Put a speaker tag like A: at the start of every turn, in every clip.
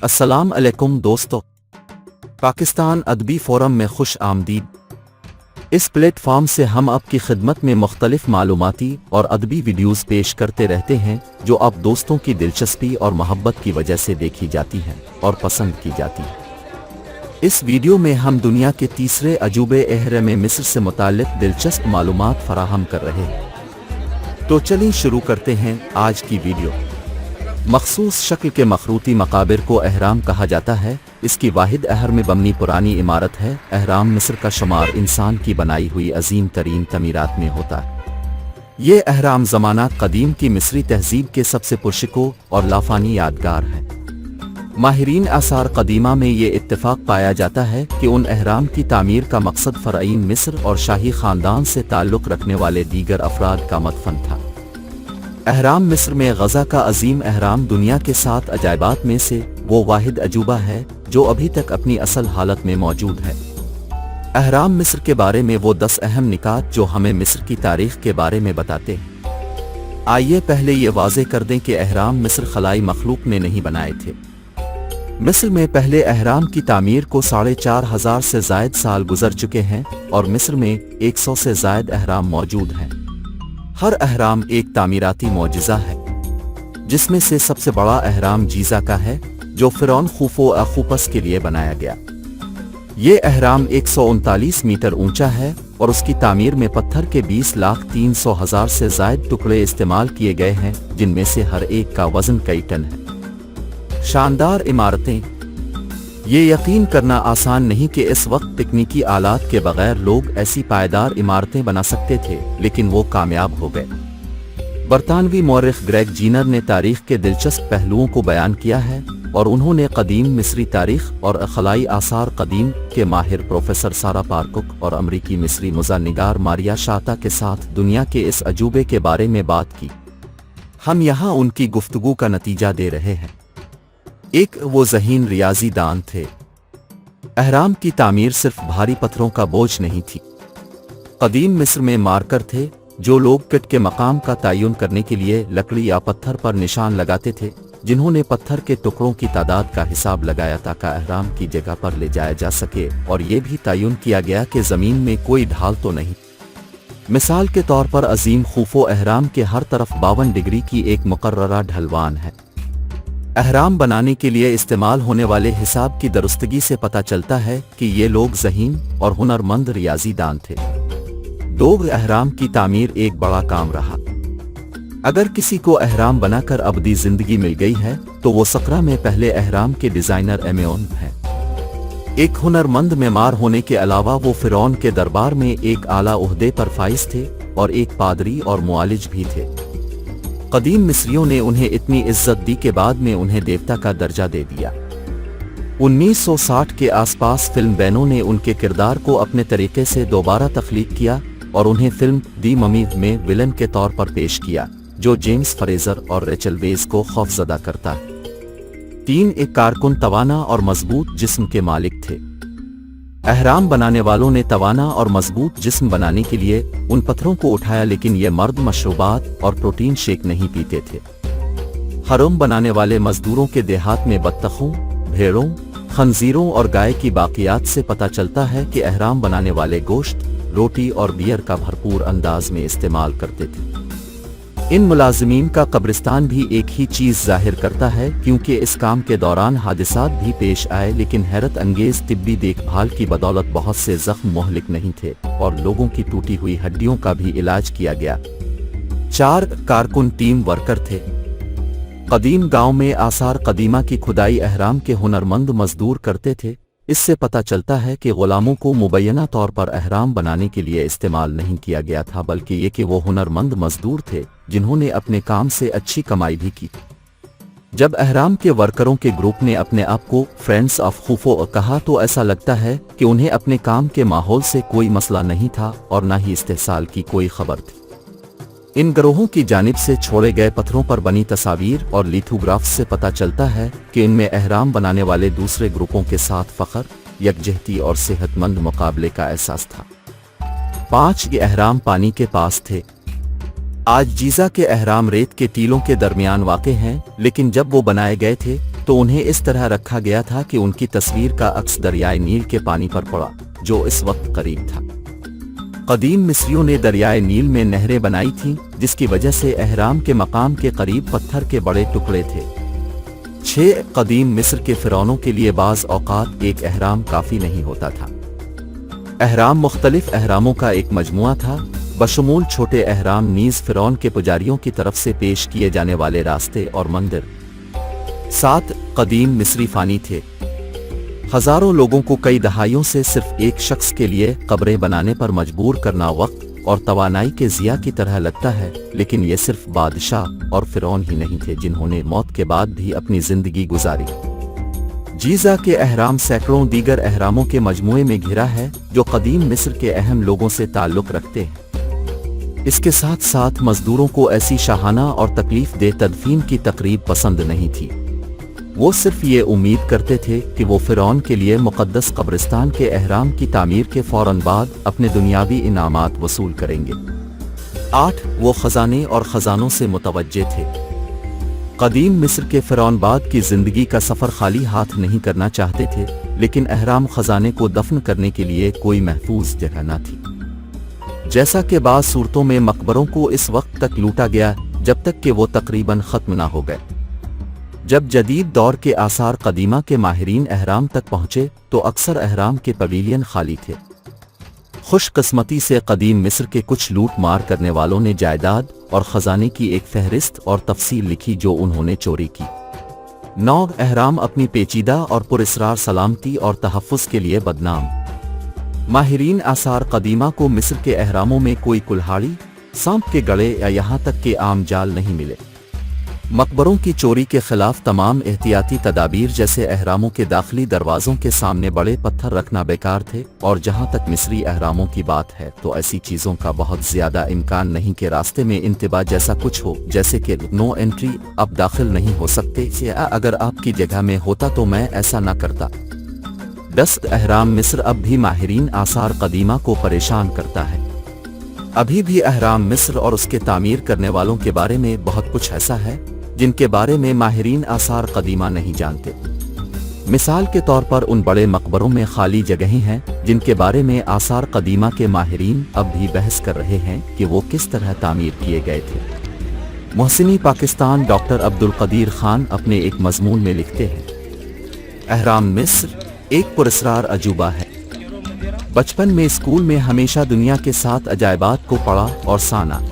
A: अस्सलाम अलैकुम दोस्तों, पाकिस्तान अदबी फोरम में खुश आमदीद। इस प्लेटफॉर्म से हम आपकी खिदमत में मुख्तलिफ मालूमाती और अदबी वीडियोस पेश करते रहते हैं जो आप दोस्तों की दिलचस्पी और मोहब्बत की वजह से देखी जाती हैं और पसंद की जाती हैं। इस वीडियो में हम दुनिया के तीसरे अजूबे एहरम मिस्र से मुताल्लिक दिलचस्प मालूमात फराहम कर रहे हैं। तो चलिए शुरू करते हैं आज की वीडियो। मखसूस शक्ल के मखरूती मकाबिर को अहराम कहा जाता है। इसकी वाहिद अहर में बमनी पुरानी इमारत है। अहराम मिस्र का शुमार इंसान की बनाई हुई अजीम तरीन तमीरात में होता है। ये अहराम ज़माना कदीम की मिस्री तहजीब के सबसे पुरशिको और लाफानी यादगार है। माहिरीन आसार कदीमा में ये इत्तेफाक पाया जाता है कि उन अहराम की तामीर का मकसद फ़रईन मिस्र और शाही ख़ानदान से ताल्लुक़ रखने वाले दीगर अफराद का मदफन था। अहराम मिस्र में गज़ा का अजीम अहराम दुनिया के 7 अजायबात में से वो वाहिद अजूबा है जो अभी तक अपनी असल हालत में मौजूद है। अहराम मिस्र के बारे में वो 10 अहम निकात जो हमें मिस्र की तारीख़ के बारे में बताते हैं। आइए पहले ये वाज़ेह कर दें कि अहराम मिस्र खलाई मखलूक ने नहीं बनाए थे। मिस्र में पहले अहराम की तामीर को 4,500 से ज़ायद साल गुजर चुके हैं और मिस्र में 100 से ज़ायद अहराम मौजूद हैं। हर अहराम एक तामीराती मौजिज़ा है, जिसमें से सबसे बड़ा अहराम जीज़ा का है जो फ़िरौन खूफो अखूपस के लिए बनाया गया। ये अहराम 139 मीटर ऊंचा है और उसकी तामीर में पत्थर के 20,300,000 से ज़ायद टुकड़े इस्तेमाल किए गए हैं, जिनमें से हर एक का वज़न कई टन है। शानदार इमारतें। ये यकीन करना आसान नहीं कि इस वक्त तकनीकी आलात के बगैर लोग ऐसी पायदार इमारतें बना सकते थे, लेकिन वो कामयाब हो गए। बरतानवी मौरख ग्रेग जीनर ने तारीख़ के दिलचस्प पहलुओं को बयान किया है और उन्होंने कदीम मिस्री तारीख़ और खलाई आसार कदीम के माहिर प्रोफेसर सारा पारकुक और अमरीकी मिस्री मुज़ानिगार मारिया शाता के साथ दुनिया के इस अजूबे के बारे में बात की। हम यहाँ उनकी गुफ्तगू का नतीजा दे रहे हैं। एक वो ज़हीन रियाजी दान थे। अहराम की तामीर सिर्फ भारी पत्थरों का बोझ नहीं थी। कदीम मिस्र में मार्कर थे जो लोग किट के मकाम का तयन करने के लिए लकड़ी या पत्थर पर निशान लगाते थे, जिन्होंने पत्थर के टुकड़ों की तादाद का हिसाब लगाया ताकि अहराम की जगह पर ले जाया जा सके, और यह भी तयन किया गया कि ज़मीन में कोई ढाल तो नहीं। मिसाल के तौर पर अजीम खूफो अहराम के हर तरफ 52 डिग्री की एक मुकर्ररा ढलवान है। अहराम बनाने के लिए इस्तेमाल होने वाले हिसाब की दुरुस्तगी से पता चलता है कि ये लोग ज़हीन और हुनरमंद रियाजी दान थे। दोग अहराम की तामीर एक बड़ा काम रहा। अगर किसी को अहराम बनाकर अबदी जिंदगी मिल गई है तो वो सकरा में पहले अहराम के डिजाइनर एमेओन हैं। एक हुनरमंद मेमार होने के अलावा वो फ़िरौन के दरबार में एक आला ओहदे पर फाइज थे और एक पादरी और मुआलिज भी थे। कदीम मिस्रियों ने उन्हें इतनी इज्जत दी के बाद में उन्हें देवता का दर्जा दे दिया। 1960 के आसपास फिल्म बैनों ने उनके किरदार को अपने तरीके से दोबारा तख्लीक किया और उन्हें फिल्म दी ममी में विलन के तौर पर पेश किया, जो जेम्स फ्रेजर और रेचल वेज को खौफजदा करता है। 3 एक कारकुन तवाना और मजबूत जिस्म के मालिक थे। अहराम बनाने वालों ने तवाना और मजबूत जिस्म बनाने के लिए उन पत्थरों को उठाया, लेकिन ये मर्द मशरूबात और प्रोटीन शेक नहीं पीते थे। हरम बनाने वाले मजदूरों के देहात में बत्तखों, भेड़ों, खंजीरों और गाय की बाकियात से पता चलता है कि अहराम बनाने वाले गोश्त, रोटी और बियर का भरपूर अंदाज में इस्तेमाल करते थे। इन मुलाजिमीन का कब्रिस्तान भी एक ही चीज़ जाहिर करता है, क्योंकि इस काम के दौरान हादिसात भी पेश आए, लेकिन हैरत अंगेज तिब्बी देखभाल की बदौलत बहुत से जख्म मोहलिक नहीं थे और लोगों की टूटी हुई हड्डियों का भी इलाज किया गया। 4 कारकुन टीम वर्कर थे। कदीम गांव में आसार कदीमा की खुदाई अहराम के हुनरमंद मजदूर करते थे। इससे पता चलता है कि गुलामों को मुबैना तौर पर अहराम बनाने के लिए इस्तेमाल नहीं किया गया था, बल्कि ये कि वो हुनरमंद मजदूर थे जिन्होंने अपने काम से अच्छी कमाई भी की। जब अहराम के वर्करों के ग्रुप ने अपने आप को फ्रेंड्स ऑफ खूफो कहा तो ऐसा लगता है कि उन्हें अपने काम के माहौल से कोई मसला नहीं था और न ही इस्तेहसाल की कोई खबर थी। इन गिरोहों की जानिब से छोड़े गए पत्थरों पर बनी तस्वीर और लिथोग्राफ्स से पता चलता है कि इनमें अहराम बनाने वाले दूसरे ग्रुपों के साथ फ़ख्र, यकजहती और सेहतमंद मुकाबले का एहसास था। 5 ये अहराम पानी के पास थे। आज जीज़ा के अहराम रेत के टीलों के दरमियान वाक़े हैं, लेकिन जब वो बनाए गए थे तो उन्हें इस तरह रखा गया था कि उनकी तस्वीर का अक्स दरियाए नील के पानी पर पड़ा, जो इस वक्त करीब था। कदीम मिस्रियों ने दरियाए नील में नहरें बनाई थीं, जिसकी वजह से एहराम के मकाम के करीब पत्थर के बड़े टुकड़े थे। 6 कदीम मिस्र के फिरौनों के लिए बाज़ औक़ात एक एहराम काफ़ी नहीं होता था। एहराम मुख्तलिफ एहरामों का एक मजमुआ था, बशमूल छोटे एहराम नीज़ फिरौन के पुजारियों की तरफ से पेश किए जाने वाले रास्ते और मंदिर। 7 कदीम मिस्री फ़ानी थे। हज़ारों लोगों को कई दहाइयों से सिर्फ एक शख्स के लिए कब्रें बनाने पर मजबूर करना वक्त और तवानाई के ज़िया की तरह लगता है, लेकिन ये सिर्फ बादशाह और फिरौन ही नहीं थे जिन्होंने मौत के बाद भी अपनी ज़िंदगी गुजारी। जीज़ा के एहराम सैकड़ों दीगर एहरामों के मजमुए में घिरा है, जो कदीम मिस्र के अहम लोगों से ताल्लुक़ रखते हैं। इसके साथ साथ मज़दूरों को ऐसी शाहाना और तकलीफ दे तदफीन की तकरीब पसंद नहीं थी। वो सिर्फ ये उम्मीद करते थे कि वो फिरौन के लिए मुक़द्दस कब्रिस्तान के एहराम की तामीर के फ़ौरन बाद अपने दुनियावी इनामात वसूल करेंगे। 8 वो ख़ज़ाने और ख़ज़ानों से मुतवज्जे थे। कदीम मिस्र के फिरौनबाद की ज़िंदगी का सफ़र खाली हाथ नहीं करना चाहते थे, लेकिन एहराम ख़ज़ाने को दफन करने के लिए कोई महफूज जगह न थी। जैसा कि बाज़ सूरतों में मकबरों को इस वक्त तक लूटा गया जब तक कि वो तकरीबन ख़त्म न हो गए। जब जदीद दौर के आसार कदीमा के माहिरीन एहराम तक पहुँचे तो अक्सर एहराम के पवेलियन खाली थे। खुशकिस्मती से कदीम मिस्र के कुछ लूट मार करने वालों ने जायदाद और ख़ज़ाने की एक फहरिस्त और तफसील लिखी जो उन्होंने चोरी की। 9 एहराम अपनी पेचीदा और पुरस्रार सलामती और तहफ़्फ़ुज़ के लिए बदनाम। माहिरीन आसार कदीमा को मिस्र के एहरामों में कोई कुल्हाड़ी, सांप के गड़े या यहाँ तक के आम जाल नहीं मिले। मकबरों की चोरी के खिलाफ तमाम एहतियाती तदाबीर जैसे एहरामों के दाखिली दरवाज़ों के सामने बड़े पत्थर रखना बेकार थे, और जहाँ तक मिस्री एहरामों की बात है तो ऐसी चीज़ों का बहुत ज़्यादा इम्कान नहीं कि रास्ते में इंतबा जैसा कुछ हो, जैसे कि नो एंट्री, आप दाखिल नहीं हो सकते, या अगर आपकी जगह में होता तो मैं ऐसा न करता। 10 एहराम मिस्र अब भी माहिरीन आसार कदीमा को परेशान करता है। अभी भी एहराम मिस्र और उसके तामीर करने वालों के बारे में बहुत कुछ ऐसा है जिनके बारे में माहिरीन आसार कदीमा नहीं जानते। मिसाल के तौर पर उन बड़े मकबरों में खाली जगहें हैं जिनके बारे में आसार कदीमा के माहिरीन अब भी बहस कर रहे हैं कि वो किस तरह तामीर किए गए थे। मोहसिनी पाकिस्तान डॉक्टर अब्दुल कदीर खान अपने एक मजमून में लिखते हैं, एहराम मिस्र एक पुरस्रार अजूबा है। बचपन में स्कूल में हमेशा दुनिया के 7 अजायबात को पढ़ा और साना।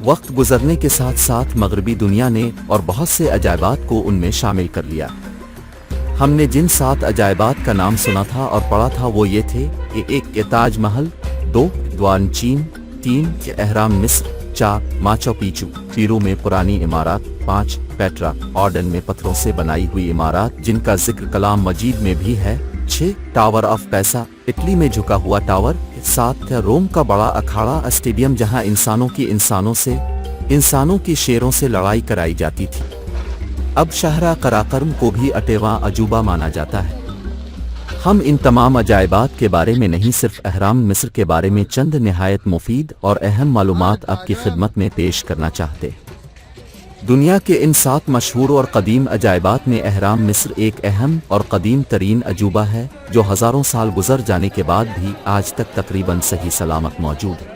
A: वक्त गुजरने के साथ साथ मगरबी दुनिया ने और बहुत से अजायबात को उनमें शामिल कर लिया। हमने जिन 7 अजायबात का नाम सुना था और पढ़ा था वो ये थे कि 1 ताज महल, 2 द्वान चीन, 3 एहराम मिस्र, 4 माचू पिच्चू पीरू में पुरानी इमारत, 5 पेट्रा ऑर्डन में पत्थरों से बनाई हुई इमारत जिनका जिक्र कलाम मजीद में भी है, 6 टावर ऑफ पैसा इटली में झुका हुआ टावर, 7 रोम का बड़ा अखाड़ा स्टेडियम जहां इंसानों की शेरों से लड़ाई कराई जाती थी। अब शहरा कराकर्म को भी 8वां अजूबा माना जाता है। हम इन तमाम अजायबात के बारे में नहीं, सिर्फ एहराम मिस्र के बारे में चंद निहायत मुफीद और अहम मालूमात आपकी खिदमत में पेश करना चाहते हैं। दुनिया के इन 7 मशहूर और कदीम अजायबात में एहराम मिस्र एक अहम और कदीम तरीन अजूबा है जो हज़ारों साल गुजर जाने के बाद भी आज तक तकरीबन सही सलामत मौजूद है।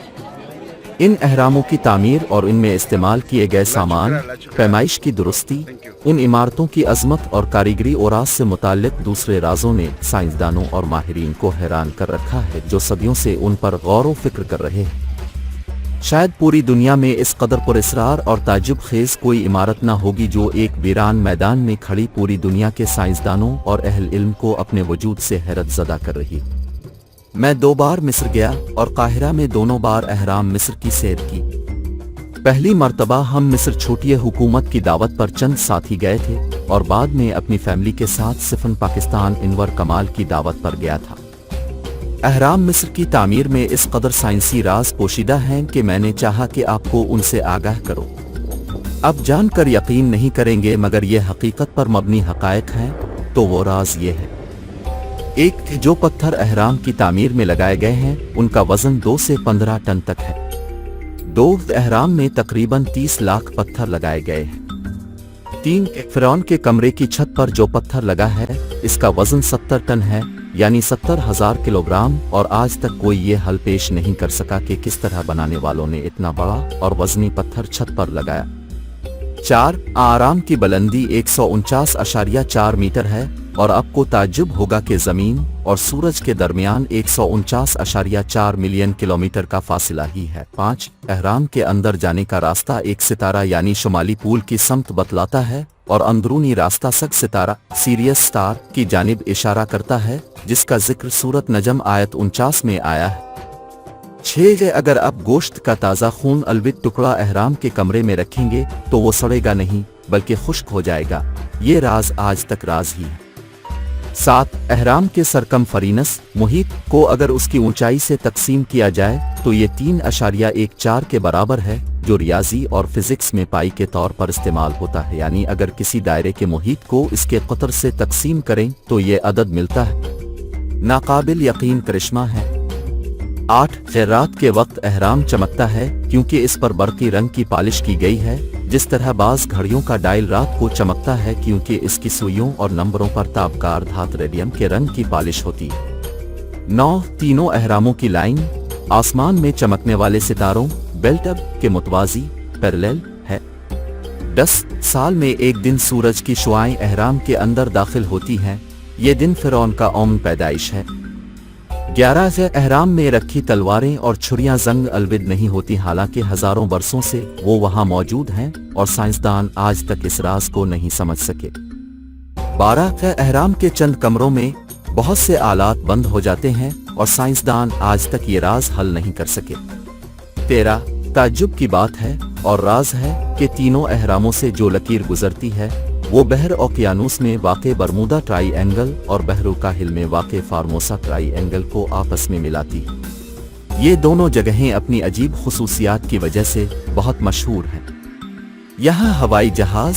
A: इन एहरामों की तामीर और इनमें इस्तेमाल किए गए सामान, पैमाइश की दुरुस्ती, उन इमारतों की अजमत और कारीगरी और से मुताल्लिक दूसरे राजों ने साइंसदानों और माहिरीन को हैरान कर रखा है जो सदियों से उन पर गौर व फिक्र कर रहे हैं। शायद पूरी दुनिया में इस कदर पुरस्रार और ताजुब खेज कोई इमारत न होगी जो एक वीरान मैदान में खड़ी पूरी दुनिया के साइंसदानों और अहल इल्म को अपने वजूद से हैरत ज़दा कर रही। मैं 2 बार मिस्र गया और काहिरा में दोनों बार एहराम मिस्र की सैर की। पहली मर्तबा हम मिस्र छोटी हुकूमत की दावत पर चंद साथी गए थे और बाद में अपनी फैमिली के साथ सिफन पाकिस्तान इनवर कमाल की दावत पर गया था। एहराम मिस्र की तामीर में इस कदर साइंसी राज पोशीदा हैं कि मैंने चाहा कि आपको उनसे आगाह करो। अब जानकर यकीन नहीं करेंगे मगर ये हकीकत पर मबनी हकायक हैं। तो वो राज ये है, 1 जो पत्थर एहराम की तामीर में लगाए गए हैं उनका वजन 2 से 15 टन तक है। 2 एहराम में तकरीबन 30 लाख पत्थर लगाए गए हैं। 3 फिरौन के कमरे की छत पर जो पत्थर लगा है इसका वजन 70 टन है, यानी 70,000 किलोग्राम, और आज तक कोई ये हल पेश नहीं कर सका कि किस तरह बनाने वालों ने इतना बड़ा और वजनी पत्थर छत पर लगाया। 4 आराम की बुलंदी 149.4 मीटर है, और आपको ताज्जुब होगा कि जमीन और सूरज के दरमियान 149.4 मिलियन किलोमीटर का फासला ही है। 5 एहराम के अंदर जाने का रास्ता एक सितारा यानी शुमाली पूल की समत बतलाता है, और अंदरूनी रास्ता सग सितारा सीरियस स्टार की जानिब इशारा करता है, जिसका जिक्र सूरत नजम आयत 49 में आया है। 6 अगर आप गोश्त का ताज़ा खून अलविद टुकड़ा एहराम के कमरे में रखेंगे तो वो सड़ेगा नहीं बल्कि खुश्क हो जाएगा। ये राज आज तक राज ही है। 7 एहराम के सरकमफरीनस मुहीत को अगर उसकी ऊंचाई से तकसीम किया जाए तो ये 3.14 के बराबर है, जो रियाजी और फिजिक्स में पाई के तौर पर इस्तेमाल होता है, यानी अगर किसी दायरे के मुहीत को इसके क़तर से तकसीम करें तो ये अदद मिलता है। नाकाबिल यकीन करिश्मा है। 8 रात के वक्त एहराम चमकता है क्योंकि इस पर बरकी रंग की पॉलिश की गई है, जिस तरह बाज घड़ियों का डायल रात को चमकता है क्योंकि इसकी सुइयों और नंबरों पर ताबकार धात रेडियम के रंग की पॉलिश होती है। 9 तीनों एहरामों की लाइन आसमान में चमकने वाले सितारों बेल्ट अप के मुतवाजी पैरेलल है। 10 साल में एक दिन सूरज की शुआएं एहराम के अंदर दाखिल होती हैं। ये दिन फिरौन का ओम पैदाइश है। 11 एहराम में रखी तलवारें और छुरियां जंग अलविद नहीं होती, हालांकि हजारों बरसों से वो वहां मौजूद हैं और साइंसदान आज तक इस राज को नहीं समझ सके। 12 एहराम के चंद कमरों में बहुत से आलात बंद हो जाते हैं और साइंसदान आज तक ये राज हल नहीं कर सके। 13 ताज्जुब की बात है और राज है कि तीनों एहरामों से जो लकीर गुजरती है वो बहर ओकियानूस में वाक़े बरमूदा ट्राईएंगल और बहरुकाहिल में वाक़े फार्मोसा ट्राईएंगल को आपस में मिलाती है। ये दोनों जगहें अपनी अजीब खुसूसियात की वजह से बहुत मशहूर हैं। यहाँ हवाई जहाज,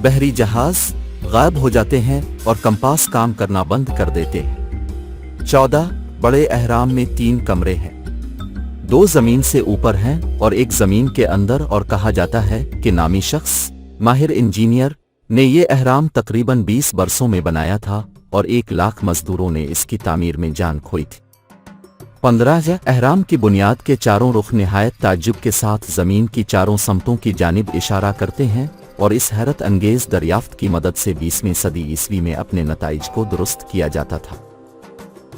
A: बहरी जहाज गायब हो जाते हैं और कंपास काम करना बंद कर देते हैं। 14 बड़े एहराम में 3 कमरे हैं, 2 जमीन से ऊपर हैं और एक जमीन के अंदर, और कहा जाता है कि नामी शख्स माहिर इंजीनियर ने ये एहराम तकरीबन 20 बरसों में बनाया था और 1 लाख मजदूरों ने इसकी तामीर में जान खोई थी। 15 एहराम की बुनियाद के चारों रुख निहायत ताज्जुब के साथ जमीन की चारों समतों की जानिब इशारा करते हैं और इस हैरत अंगेज दरियाफ्त की मदद से 20वीं सदी ईस्वी में अपने नताइज को दुरुस्त किया जाता था।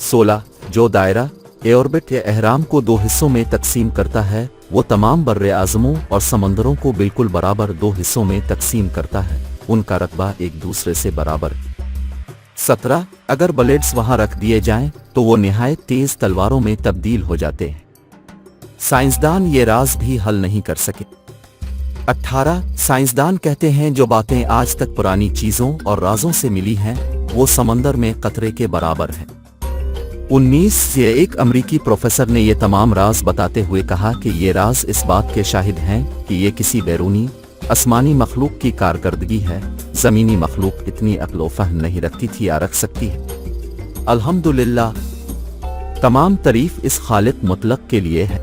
A: 16 जो दायरा ऑर्बिट या एहराम को 2 हिस्सों में तकसीम करता है वो तमाम बर्रे आज़मों और समंदरों को बिल्कुल बराबर 2 हिस्सों में तकसीम करता है, उनका रकबा एक दूसरे से बराबर। 17 अगर ब्लेड्स वहां रख दिए जाएं तो वो निहायत तेज तलवारों में तब्दील हो जाते हैं। साइंसदान ये राज भी हल नहीं कर सके। 18 साइंसदान कहते हैं जो बातें आज तक पुरानी चीजों और राजों से मिली हैं वो समंदर में कतरे के बराबर है। 19 ये एक अमरीकी प्रोफेसर ने ये तमाम राज बताते हुए कहा कि ये राज इस बात के शाहिद हैं कि ये किसी बैरूनी आसमानी मखलूक की कारकर्दगी है। ज़मीनी मखलूक इतनी अक्ल व फ़हम नहीं रखती थी या रख सकती है। अल्हम्दुलिल्लाह, तमाम तारीफ इस खालिक मुतलक के लिए है।